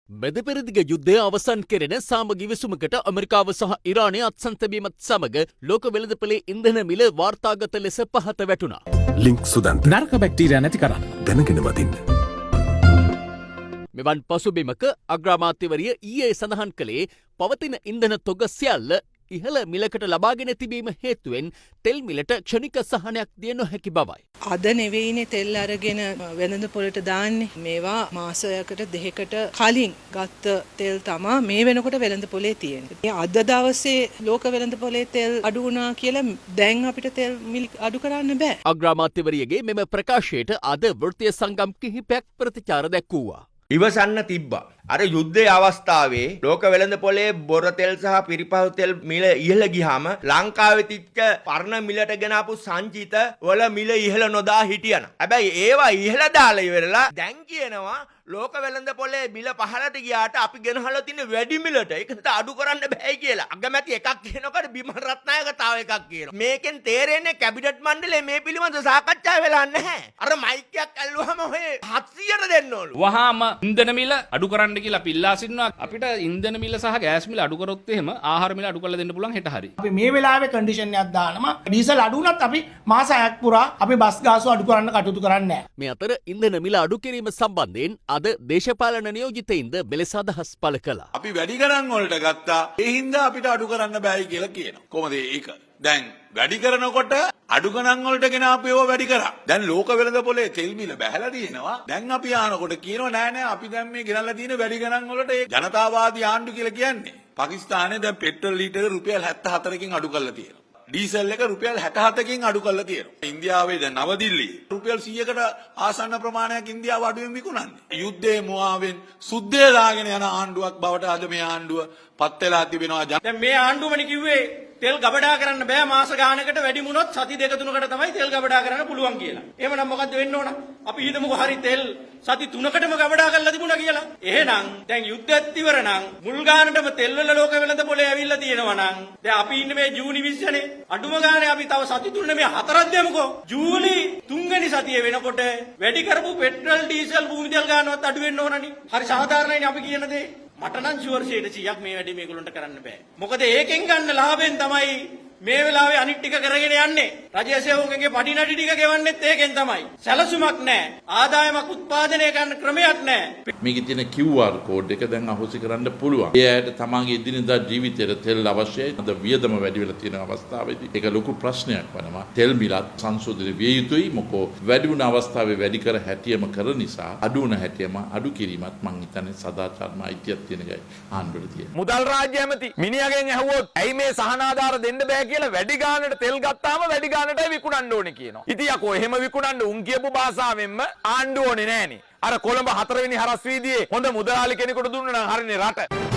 මෙදපෙරදිග යුද්ධය අවසන් කෙරෙන සාමගි විසුමකට ඇමරිකාව සහ ඉරානය අත්සන්තැවීමත් සමග ලෝක වෙළඳපොලේ ඉන්ධන මිල වාර්තාගත ලෙස පහත වැටුණා. ලින්ක් සුදන්ත නරක බැක්ටීරියා නැති කරන්න දැනගෙන වදින්න. මෙවන් පසුබිමක අග්‍රාමාත්‍යවරිය ඊයේ සඳහන් කළේ පවතින ඉන්ධන තොග සියල්ල ඉහළ මිලකට ලබාගෙන තිබීම හේතුවෙන් තෙල් මිලට ක්ෂණික සහනයක් දිය නොහැකි බවයි. අද නෙවෙයිනේ තෙල් අරගෙන වෙළඳ පොළට දාන්නේ. මේවා මාසයකට දෙකකට කලින් ගත්ත තෙල් තමා මේ වෙනකොට වෙළඳ පොලේ තියෙන්නේ. අද දවසේ ලෝක වෙළඳ පොලේ තෙල් අඩු වුණා කියලා දැන් අපිට තෙල් මිල අඩු කරන්න බෑ. අග්‍රාමාත්‍යවරියගේ මෙම ප්‍රකාශයට අද වෘත්තීය සංගම් කිහිපයක් ප්‍රතිචාර දැක්වුවා. ඉවසන්න තිබ්බා. අර යුද්ධයේ අවස්ථාවේ ලෝක වෙළඳ පොලේ බොර තෙල් සහ පිරිපහු තෙල් මිල ඉහළ ගියාම ලංකාවේ තිච්ච පරණ මිලට ගෙනාපු සංචිත වල මිල ඉහළ නොදා හිටියන. හැබැයි ඒවා ඉහළ දාලා ඉවරලා දැන් කියනවා ලෝක වෙළඳ පොලේ මිල පහළට ගියාට අපි ගෙනහලා තියෙන වැඩි මිලට ඒකට අඩු කරන්න බෑ කියලා. අගමැති එකක් කියනකොට බිමල් රත්නායක තව එකක් කියනවා. මේකෙන් තේරෙන්නේ කැබිනට් මණ්ඩලයේ මේ පිළිබඳ සාකච්ඡා වෙලා නැහැ. අර මයික් එකක් ඇල්ලුවාම ඔය 700ට දෙන්න ඕලු. වහාම ඉන්ධන මිල අඩු කරන්න කියලා අපි ඉල්ලා සිටිනවා. අපිට ඉන්ධන මිල සහ ගෑස් මිල අඩු කරොත් එහෙම ආහාර මිල අඩු කරලා දෙන්න පුළුවන් හෙට හරි. අපි මේ වෙලාවේ කන්ඩිෂන් එකක් දානවා. ඩීසල් අඩු වුණත් අපි මාස 6ක් පුරා අපි බස් ගාස්තු අඩු කරන්න කටයුතු කරන්නේ නැහැ. මේ අතර ඉන්ධන මිල අඩු කිරීම සම්බන්ධයෙන් අද දේශපාලන නියෝජිතයින්ද මෙලෙස අදහස් පළ කළා. අපි වැඩි ගණන් වලට ගත්තා. ඒ හින්දා අපිට අඩු කරන්න බෑයි කියලා කියනවා. කොහොමද ඒක? දැන් වැඩි කරනකොට අඩු ගණන් වලට ගෙන අපි ඒවා වැඩි කරා. දැන් ලෝක වෙළඳ පොලේ තෙල් මිල බැහැලා තියෙනවා. දැන් අපි ආනකොට කියනවා නෑ නෑ අපි දැන් මේ ගෙනල්ලා තියෙන වැඩි ගණන් වලට ඒ ජනතාවාදී ආණ්ඩු කියලා කියන්නේ. පාකිස්තානයේ දැන් පෙට්‍රල් ලීටර රුපියල් 74කින් අඩු කරලා තියෙනවා. ඩීසල් එක රුපියල් 67කින් අඩු කරලා තියෙනවා. ඉන්දියාවේ දැන් නවදිල්ලියේ රුපියල් 100කට ආසන්න ප්‍රමාණයක් ඉන්දියාව අඩුවෙන් විකුණන්නේ. යුද්ධයේ මුවාවෙන් සුද්ධය දාගෙන යන ආණ්ඩුවක් බවට අද මේ ආණ්ඩුව පත් වෙලා තිබෙනවා. දැන් මේ ආණ්ඩුවමනේ කිව්වේ තෙල් ගබඩා කරන්න බෑ මාස ගානකට වැඩි වුණොත් සති දෙක තුනකට තමයි තෙල් ගබඩා කරන්න පුළුවන් කියලා. එහෙමනම් මොකද්ද වෙන්න ඕන? අපි හිතමුකෝ හරි තෙල් සති 3කටම ගබඩා කරලා තිබුණා කියලා. එහෙනම් දැන් යුද්ධයත් ඉවර නම් මුල් ගානටම තෙල් වල ලෝක වෙළඳ පොලේ ඇවිල්ලා තියෙනවා නම් දැන් අපි ඉන්නේ මේ ජූනි 20 නේ. අඩුම ගානේ අපි තව සති 3 නෙමෙයි 4ක් දෙමුකෝ. ජූලි 3 වෙනි සතියේ වෙනකොට වැඩි කරපු පෙට්‍රල් ඩීසල් භූමි තෙල් ගානවත් අඩු වෙන්න ඕනනේ. හරි සාධාරණයිනේ අපි කියන දේ. මට නම් ෂුවර් 100ක් මේ වැඩේ මේගොල්ලන්ට කරන්න බෑ. මොකද ඒකෙන් ගන්න ලාභෙන් තමයි මේ වෙලාවේ අනිත් ටික කරගෙන යන්නේ. රජයේ සේවකගේ පඩි නඩි ටික ගෙවන්නෙත් ඒකෙන් තමයි. සැලසුමක් නැහැ. ආදායමක් උත්පාදනය කරන්න ක්‍රමයක් නැහැ. මේකේ තියෙන QR කෝඩ් එක දැන් අහෝසි කරන්න පුළුවන්. ඒ ඇයට තමන්ගේ එදිනෙදා ජීවිතේට තෙල් අවශ්‍යයි. අද වියදම වැඩි වෙලා තියෙන අවස්ථාවේදී ඒක ලොකු ප්‍රශ්නයක් වෙනවා. තෙල් මිලත් සංශෝධනය විය යුතුයි. මොකෝ වැඩි වුණ අවස්ථාවේ වැඩි කර හැටියම කර නිසා අඩු වුණ හැටියම අඩු කිරීමත් මං හිතන්නේ සදාචාරම අයිතියක් තියෙන එකයි ආණ්ඩුවට තියෙන්නේ. මුදල් රාජ්‍ය ඇමති මිනිහගෙන් ඇහුවොත් ඇයි මේ සහනාධාර දෙන්න බෑ කියලා වැඩි ගානට තෙල් ගත්තාම වැඩි ගානටයි විකුණන්න ඕනේ කියනවා. ඉතින් යකෝ එහෙම විකුණන්න උන් කියපු භාෂාවෙන්ම ආණ්ඩුව ඕනේ නෑනේ. අර කොළඹ 4 වෙනි හරස් වීදියේ හොඳ මුදලාලි කෙනෙකුට දුන්නා නම් හරිනේ රට.